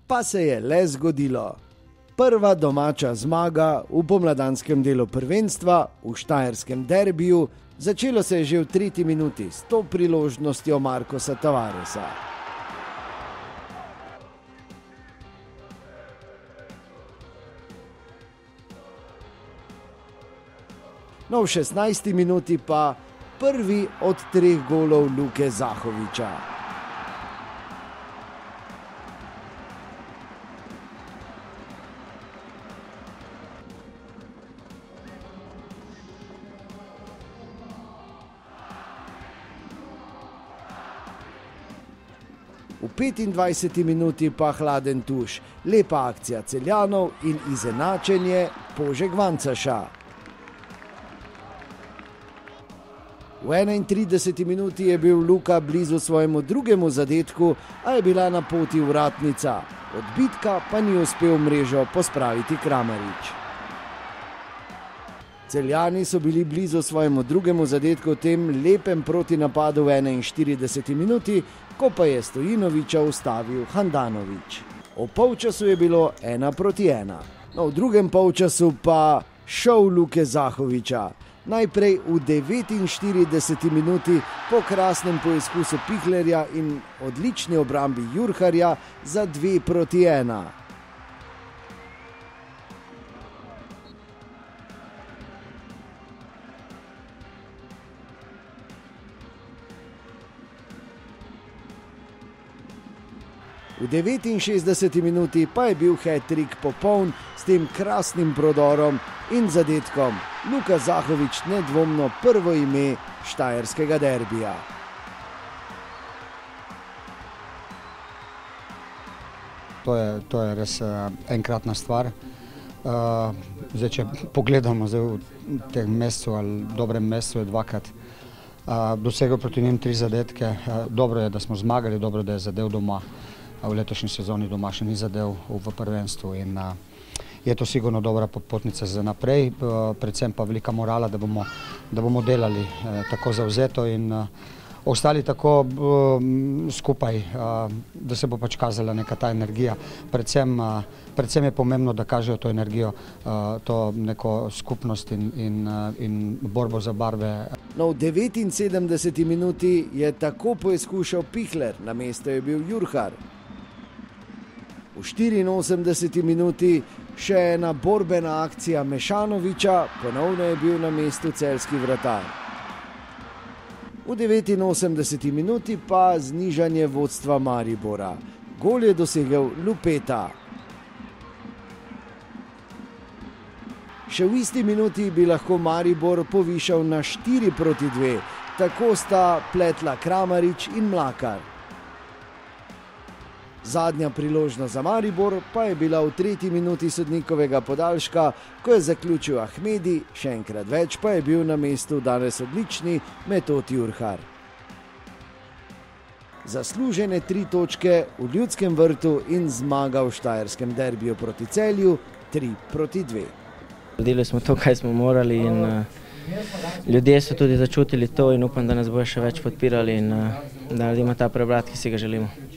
Pa se je le zgodilo. Prva domača zmaga v pomladanskem delu prvenstva v štajerskem derbiju. Začelo se je že v 3. minuti s to priložnostjo Markosa Tavaresa. No, v 16. minuti pa prvi od 3 golov Luke Zahoviča. V 25. minuti pa hladen tuš, lepa akcija Celjanov in izenačenje Požeg Vancaša. V 31. minuti je bil Luka blizu svojemu drugemu zadetku, a je bila na poti vratnica. Odbitka pa ni uspel mrežo pospraviti Kramarič. Celjani so bili blizu svojemu drugemu zadetku v tem lepem protinapadu v 41. minuti, ko pa je Stojinoviča ustavil Handanović. O polčasu je bilo 1:1. No, v drugem polčasu pa šov Luke Zahoviča. Najprej v 49. minuti po krasnem poizkusu Pihlerja in odlični obrambi Jurharja za 2:1. V 69. minuti pa je bil hat-trick popoln s tem krasnim prodorom in zadetkom. Luka Zahovič nedvomno prvo ime štajerskega derbija. To je res enkratna stvar. Zdaj, če pogledamo v tem mesecu ali dobrem mesecu, je dvakrat dosegel proti njim 3 zadetke. Dobro je, da smo zmagali, dobro, da je zadev doma. V letošnji sezoni doma še ni zadev v prvenstvu in je to sigurno dobra popotnica za naprej, predvsem pa velika morala, da bomo delali tako zavzeto in ostali tako skupaj, da se bo pač kazala neka ta energija. Predvsem je pomembno, da kažejo to energijo, to neko skupnost in borbo za barve. No, v 79. minuti je tako poizkušal Pihler, na mesto je bil Jurhar. V 84. minuti še ena borbena akcija Mešanoviča, ponovno je bil na mestu celjski vratar. V 89. minuti pa znižanje vodstva Maribora. Gol je dosegel Lupeta. Še v isti minuti bi lahko Maribor povišal na 4:2, tako sta pletla Kramarič in Mlakar. Zadnja priložnost za Maribor pa je bila v 3. minuti sodnikovega podaljška, ko je zaključil Ahmedi, še enkrat več pa je bil na mestu danes odlični Metod Jurhar. Zaslužene 3 točke v Ljudskem vrtu in zmaga v štajerskem derbiju proti Celju 3:2. Naredili smo to, kaj smo morali in ljudje so tudi začutili to in upam, da nas bodo še več podpirali in da naredimo ta preobrat, ki si ga želimo.